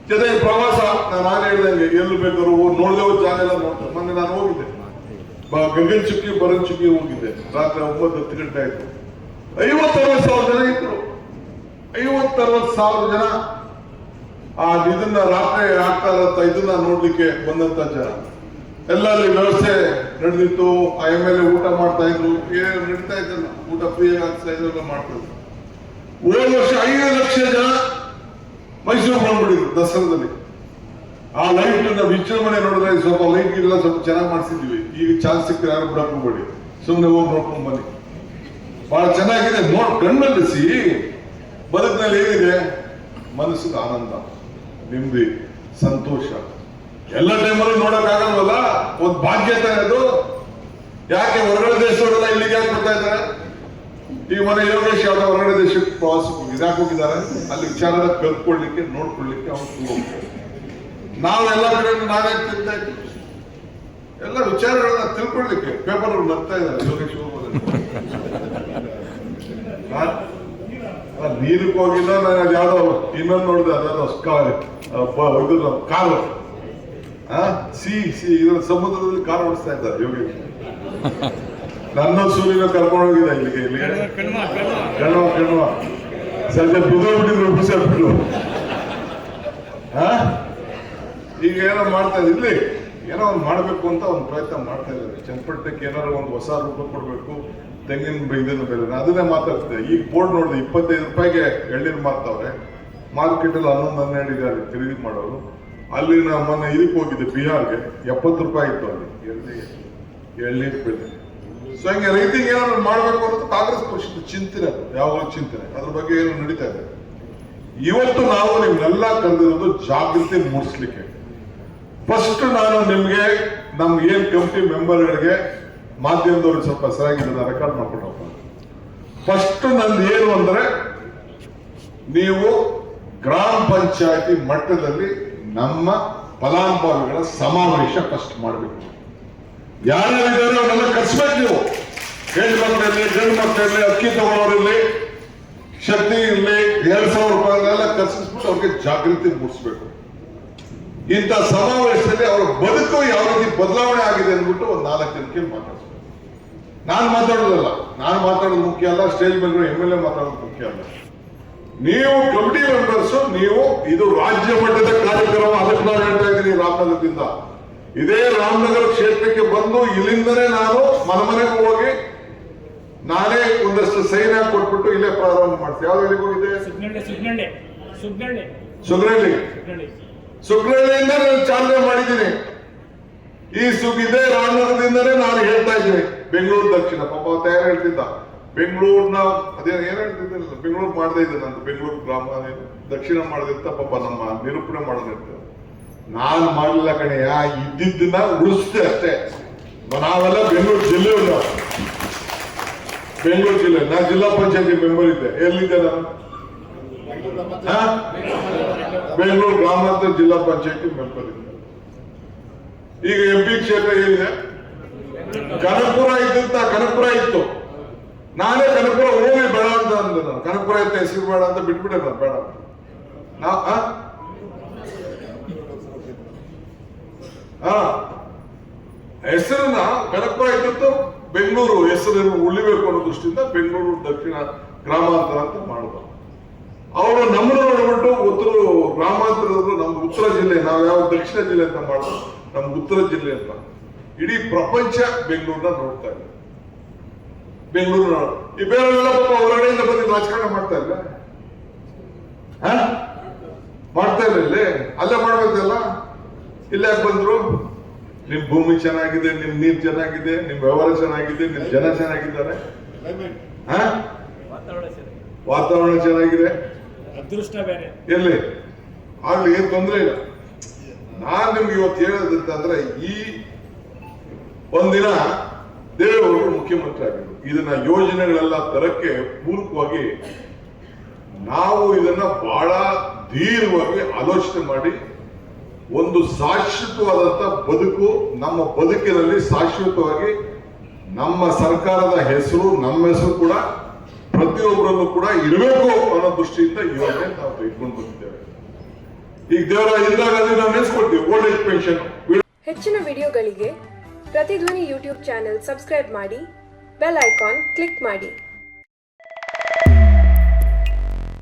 ಜೊತೆಗೆ ಪ್ರವಾಸ ನಾನು ಹೇಳಿದಂಗೆ ಎಲ್ಲಿ ಬೇಕಾದ್ರು ನೋಡಿದೆವು ಜಾಗ ಎಲ್ಲ ನೋಡ್ತಾರೆ. ಮೊನ್ನೆ ನಾನು ಹೋಗಿದ್ದೆ, ಗಗನ್ ಚುಕ್ಕಿ ಬರನ್ ಚುಕ್ಕಿ ಹೋಗಿದ್ದೆ. ರಾತ್ರಿ 9-10 ಗಂಟೆ ಆಯ್ತು. 50-60 ಜನ ಇದ್ರು. 50-60 ಜನ ಇದನ್ನ ರಾತ್ರಿ ಆಗ್ತಾ ಇರತ್ತ ಇದನ್ನ ನೋಡ್ಲಿಕ್ಕೆ ಬಂದಂತ ಜನ. ಎಲ್ಲಲ್ಲಿ ವ್ಯವಸ್ಥೆ ನಡೆದಿತ್ತು. MLA ಊಟ ಮಾಡ್ತಾ ಇದ್ರು, ಏನು ನಡೀತಾ ಇದ್ದಲ್ಲ, ಊಟ ಫ್ರೀ ಆಗ್ತಾ ಇದ್ರೆಲ್ಲ ಮಾಡ್ತಾ ಇದ್ರು. ಹೋದ ವರ್ಷ 5 ಲಕ್ಷ ಜನ ಮೈಸೂರು ಬಂದ್ಬಿಟ್ಟಿದ್ರು ದಸರಾದಲ್ಲಿ. ಆ ಲೈಟ್ ವಿಜೃಂಭಣೆ ನೋಡಿದ್ರೆ ಸ್ವಲ್ಪ ಲೈಟ್ ಇಲ್ಲ, ಸ್ವಲ್ಪ ಚೆನ್ನಾಗಿ ಮಾಡಿಸಿದ್ವಿ. ಈಗ ಚಾನ್ಸ್ ಸಿಕ್ಕರೆ ಯಾರು ಬಿಡಕ್ ಹೋಗ್ಬೇಡಿ, ಸುಮ್ಮನೆ ಹೋಗಿ ನೋಡ್ಕೊಂಡ್ ಬನ್ನಿ. ಬಹಳ ಚೆನ್ನಾಗಿದೆ. ಕಣ್ಣಲ್ಲಿಸಿ ಬದುಕಿನಲ್ಲಿ ಏನಿದೆ, ಮನಸ್ಸಿಗೆ ಆನಂದ, ನೆಮ್ಮದಿ, ಸಂತೋಷ. ಎಲ್ಲ ಟೈಮಲ್ಲೂ ನೋಡಕ್ ಆಗಲ್ವಲ್ಲ, ಒಂದು ಬಾಧ್ಯತೆ ಅದು. ಯಾಕೆ ಹೊರಗಡೆ ದೇಶದವರೆಲ್ಲ ಇಲ್ಲಿಗೆ ಯಾಕೆ ಬರ್ತಾ ಇದ್ದಾರೆ? ಈ ಮನೆ ಯೋಗೇಶ್ ಯಾವ್ದೋ ಹೊರಗಡೆ ದೇಶಕ್ಕೆ ಪ್ರವಾಸಕ್ಕೆ ಇದಾಕ್ ಹೋಗಿದ್ದಾರೆ. ಅಲ್ಲಿ ವಿಚಾರ ಕಲ್ತ್ಕೊಳ್ಲಿಕ್ಕೆ, ನೋಡ್ಕೊಳ್ಲಿಕ್ಕೆ ಅವ್ರು ಹೋಗ್ತಾರೆ. ನಾವು ಎಲ್ಲ ಕಡೆ ನಾನೇ ತಿಂತಾ ಇದ್ದೀವಿ, ಎಲ್ಲ ವಿಚಾರಗಳನ್ನ ತಿಳ್ಕೊಳ್ಲಿಕ್ಕೆ. ಪೇಪರ್ ಅವ್ರು ನಗ್ತಾ ಇದ್ದಾರೆ, ಯೋಗೇಶ್ ಹೋಗೋದು ನೀರಕ್ಕೆ ಹೋಗಿಲ್ಲ. ನಾನು ಅದು ಯಾವ್ದೋ ಇನ್ನೊಂದು ನೋಡಿದೆ, ಅದಾದ್ರು ಕಾರು ಇದ್ರ ಸಮುದ್ರದಲ್ಲಿ ಕಾರ್ ಓಡಿಸ್ತಾ ಇದ್ದಾರೆ ಯೋಗೇಶ್. ನನ್ನ ಸೂರ್ಯನ ಕರ್ಕೊಂಡು ಹೋಗಿದ್ದ ಇಲ್ಲಿಗೆ ಕಣ್ವ ಸಂಜೆ ಬಿದ್ದೋಗ್ಬಿಟ್ಟಿದ್ರು, ಬಿಸಿಬಿಟ್ಟು. ಈಗ ಏನೋ ಮಾಡ್ತಾ ಇದ್ದ, ಇಲ್ಲಿ ಏನೋ ಒಂದು ಮಾಡ್ಬೇಕು ಅಂತ ಒಂದು ಪ್ರಯತ್ನ ಮಾಡ್ತಾ ಇದ್ದಾರೆ. ಚನ್ನಪಟ್ಟಣಕ್ಕೆ ಏನಾದ್ರು ಒಂದು ಹೊಸ ರೂಪ ಕೊಡ್ಬೇಕು, ತೆಂಗಿನ ಇದನ್ನು ಬೆಲೆ. ಅದನ್ನೇ ಮಾತಾಡ್ತಿದ್ದೆ. ಈಗ ಬೋರ್ಡ್ ನೋಡಿದೆ, 25 ರೂಪಾಯಿಗೆ ಎಳ್ನೀರು ಮಾರ್ತಾವ್ರೆ. ಮಾರ್ಕೆಟಲ್ಲಿ 11-12 ಇದ್ದಾರೆ ಖರೀದಿ ಮಾಡೋರು. ಅಲ್ಲಿ ನಾವು ಮೊನ್ನೆ ಇದಕ್ಕೆ ಹೋಗಿದ್ದೆ, ಬಿಹಾರ್ಗೆ. 70 ರೂಪಾಯಿ ಇತ್ತು ಅಲ್ಲಿ ಎಳ್ನೀರು ಬೆಲೆ. ಸೊ ಹಂಗೆ ರೈತಿಗೆ ಏನಾದ್ರು ಮಾಡ್ಬೇಕು ಅನ್ನೋದು ಕಾಂಗ್ರೆಸ್ ಪಕ್ಷದ ಚಿಂತನೆ, ಯಾವಾಗಲೂ ಚಿಂತನೆ. ಅದ್ರ ಬಗ್ಗೆ ಏನು ನಡೀತಾ ಇದೆ. ಇವತ್ತು ನಾವು ನಿಮ್ನೆಲ್ಲ ಕರೆದಿರೋದು ಜಾಗೃತಿ ಮೂಡಿಸ್ಲಿಕ್ಕೆ. ಫಸ್ಟ್ ನಾನು ನಿಮ್ಗೆ ನಮ್ಗೆ ಏನ್ ಕಮಿಟಿ ಮೆಂಬರ್ಗಳಿಗೆ ಮಾಧ್ಯಮದವ್ರಿಗೆ ಸ್ವಲ್ಪ ಸರಿಯಾಗಿ ರೆಕಾರ್ಡ್ ಮಾಡ್ಕೊಂಡು ಹೋಗ್ತಾರೆ. ಫಸ್ಟ್ ನಂದು ಏನು ಅಂದ್ರೆ, ನೀವು ಗ್ರಾಮ ಪಂಚಾಯತಿ ಮಟ್ಟದಲ್ಲಿ ನಮ್ಮ ಫಲಾನುಭವಿಗಳ ಸಮಾವೇಶ ಫಸ್ಟ್ ಮಾಡಬೇಕು. ಯಾರ್ಯಾರಿದ್ದಾರೆ ಅವನ್ನೆಲ್ಲ ಕರ್ಸ್ಬೇಕು ನೀವು. ಹೆಣ್ಣು ಮಕ್ಕಳಲ್ಲಿ, ಗಂಡು ಮಕ್ಕಳಲ್ಲಿ, ಅಕ್ಕಿ ತಗೊಳ್ಳೋರಲ್ಲಿ, ಶಕ್ತಿ ಇರಲಿ, 2,000 ರೂಪಾಯಿಗಳೆಲ್ಲ ಕರ್ಸಿಸ್ಬಿಟ್ಟು ಅವ್ರಿಗೆ ಜಾಗೃತಿ ಮೂಡಿಸ್ಬೇಕು. ಇಂಥ ಸಮಾವೇಶದಲ್ಲಿ ಅವರ ಬದುಕು ಯಾವ ರೀತಿ ಬದಲಾವಣೆ ಆಗಿದೆ ಅಂದ್ಬಿಟ್ಟು ಒಂದು 4 ಜನಕ್ಕೆ ಮಾತಾಡ್ಬೇಕು. ನಾನು ಮಾತಾಡೋದಲ್ಲ, ನಾನು ಮಾತಾಡೋದು ಮುಖ್ಯ ಅಲ್ಲ, ಸ್ಟೇಜ್ ಮೇಲೆ MLA ಮಾತಾಡೋದು ಮುಖ್ಯ ಅಲ್ಲ. ನೀವು ಕಮಿಟಿ ಮೆಂಬರ್ಸ್, ನೀವು ಇದು ರಾಜ್ಯ ಮಟ್ಟದ ಕಾರ್ಯಕ್ರಮ. ಅದಕ್ಕೆ ನಾನು ಹೇಳ್ತಾ ಇದ್ದೀನಿ, ರಾಮನಗರದಿಂದ ಇದೇ ರಾಮನಗರ ಕ್ಷೇತ್ರಕ್ಕೆ ಬಂದು ಇಲ್ಲಿಂದನೇ ನಾನು ಮನೆಗೆ ಹೋಗಿ ನಾನೇ ಒಂದಷ್ಟು ಸೈನ್ ಹಾಕಿ ಕೊಟ್ಬಿಟ್ಟು ಇಲ್ಲೇ ಪ್ರಾರಂಭ ಮಾಡ್ತೀನಿ. ಯಾವ್ದು ಎಲ್ಲಿಗೆ ಹೋಗಿದೆ? ಸುಗ್ನಹಳ್ಳಿಯಿಂದ ನಾನು ಚಾಲನೆ ಮಾಡಿದ್ದೀನಿ. ಇದೇ ರಾಮನಗರದಿಂದನೇ ನಾನು ಹೇಳ್ತಾ ಇದ್ದೀನಿ. ಬೆಂಗಳೂರು ದಕ್ಷಿಣ ಪಾಪ ತಯಾರು ಹೇಳ್ತಿದ್ದ, ಬೆಂಗಳೂರಿನ ಅದೇನು ಏನ್ ಹೇಳ್ತಿದ್ದಿಲ್ಲ, ಬೆಂಗಳೂರು ಮಾಡದೇ ಇದೆ ನಂದು. ಬೆಂಗಳೂರು ಗ್ರಾಮ ದಕ್ಷಿಣ ಮಾಡದಿರ್ತ ಪಾಪ ನಮ್ಮ ನಿರೂಪಣೆ ಮಾಡೋದಿರ್ತದೆ. ನಾನು ಮಾಡಲಿಲ್ಲ ಕಣೆಯ, ಇದ್ದಿದ್ದನ್ನ ಉಳಿಸ್ತೆ ಅಷ್ಟೇ. ನಾವೆಲ್ಲ ಬೆಂಗಳೂರು ಜಿಲ್ಲೆಯಲ್ಲ, ಬೆಂಗಳೂರು ಜಿಲ್ಲೆ. ನಾನು ಜಿಲ್ಲಾ ಪಂಚಾಯತಿ ಮೆಂಬರ್ ಇದ್ದೆ. ಎಲ್ಲಿದ್ದೆ ನಾನು? ಬೆಂಗಳೂರು ಗ್ರಾಮಾಂತರ ಜಿಲ್ಲಾ ಪಂಚಾಯತಿ ಮೆಂಬರ್ ಇದ್ದೆ. ಈಗ MP ಕ್ಷೇತ್ರ ಏನಿದೆ, ಕನಕಪುರ ಇದ್ದಂತ ಕನಕಪುರ ಇತ್ತು. ನಾನೇ ಕನಕಪುರ ಹೋಗಿ ಬೇಡ ಅಂತ ಅಂದೆ. ನಾನು ಕನಕಪುರ ಇತ್ತ ಹೆಸರು ಬೇಡ ಅಂತ ಬಿಟ್ಬಿಟ್ಟೆ. ನಾನು ಬೇಡ ಹೆಸರನ್ನ ಕನಕಪುರ ಇದ್ದದ್ದು ಬೆಂಗಳೂರು ಹೆಸರು ಉಳಿಬೇಕು ಅನ್ನೋ ದೃಷ್ಟಿಯಿಂದ ಬೆಂಗಳೂರು ದಕ್ಷಿಣ ಗ್ರಾಮಾಂತರ ಅಂತ ಮಾಡಿದ್ರು. ಅವರು ನಮ್ಮನ್ನು ನೋಡ್ಬಿಟ್ಟು ಉತ್ತರ ಗ್ರಾಮಾಂತರದವರು ನಮ್ದು ಉತ್ತರ ಜಿಲ್ಲೆ, ನಾವು ಯಾವ ದಕ್ಷಿಣ ಜಿಲ್ಲೆ ಅಂತ ಮಾಡಿದ್ರು, ನಮ್ದು ಉತ್ತರ ಜಿಲ್ಲೆ ಅಂತ. ಇಡೀ ಪ್ರಪಂಚ ಬೆಂಗಳೂರನ್ನ ನೋಡ್ತಾ ಇದೆ. ಬೆಂಗಳೂರು ಈ ಬೇರೆಲ್ಲ ಪಾಪ ಹೊರಗಡೆಯಿಂದ ಬಂದು ರಾಜಕಾರಣ ಮಾಡ್ತಾ ಇಲ್ಲ, ಮಾಡ್ತಾ ಇಲ್ಲ. ಇಲ್ಲಿ ಅಲ್ಲೇ ಮಾಡ್ಬೇಕಲ್ಲ. ಇಲ್ಲೇ ಬಂದ್ರು, ನಿಮ್ ಭೂಮಿ ಚೆನ್ನಾಗಿದೆ, ನಿಮ್ ನೀರ್ ಚೆನ್ನಾಗಿದೆ, ನಿಮ್ ವ್ಯವಹಾರ ಚೆನ್ನಾಗಿದೆ, ನಿಮ್ ಜನ ಚೆನ್ನಾಗಿದ್ದಾರೆ, ವಾತಾವರಣ ಚೆನ್ನಾಗಿದೆ, ಅದೃಷ್ಟ ಬೇರೆ. ಎಲ್ಲಿ ಆಗ್ಲಿ, ಏನ್ ತೊಂದ್ರೆ ಇಲ್ಲ. ನಾನ್ ನಿಮ್ಗೆ ಇವತ್ತು ಹೇಳೋದಂತಂದ್ರೆ, ಈ ಒಂದಿನ ದೇವೇಗೌಡರು ಮುಖ್ಯಮಂತ್ರಿ ಆಗಿದ್ರು. ಇದನ್ನ ಯೋಜನೆಗಳೆಲ್ಲ ತರಕ್ಕೆ ಪೂರಕವಾಗಿ ನಾವು ಇದನ್ನ ಬಹಳ ಧೀರವಾಗಿ ಆಲೋಚನೆ ಮಾಡಿ ಒಂದು ಶಾಶ್ವತವಾದಂತ ಬದುಕು, ನಮ್ಮ ಬದುಕಿನಲ್ಲಿ ಶಾಶ್ವತವಾಗಿ ನಮ್ಮ ಸರ್ಕಾರದ ಹೆಸರು, ನಮ್ಮ ಹೆಸರು ಕೂಡ ಪ್ರತಿಯೊಬ್ಬರಲ್ಲೂ ಕೂಡ ಇರಬೇಕು ಅನ್ನೋ ದೃಷ್ಟಿಯಿಂದ ಈ ಯೋಜನೆ ನಾವು ಇಟ್ಕೊಂಡು ಬಂದಿದ್ದೇವೆ. ಈಗ ದೇವರ ಇದ್ದಾಗ ಅಲ್ಲಿ ನಾವು ನೆನೆಸ್ಕೊಳ್ತೀವಿ ಓಲ್ಡ್ ಏಜ್ ಪೆನ್ಷನ್. ಹೆಚ್ಚಿನ ವಿಡಿಯೋಗಳಿಗೆ ಪ್ರತಿಧ್ವನಿ ಯೂಟ್ಯೂಬ್ ಚಾನೆಲ್ ಸಬ್ಸ್ಕ್ರೈಬ್ ಮಾಡಿ, ಬೆಲ್ ಐಕಾನ್ ಕ್ಲಿಕ್ ಮಾಡಿ.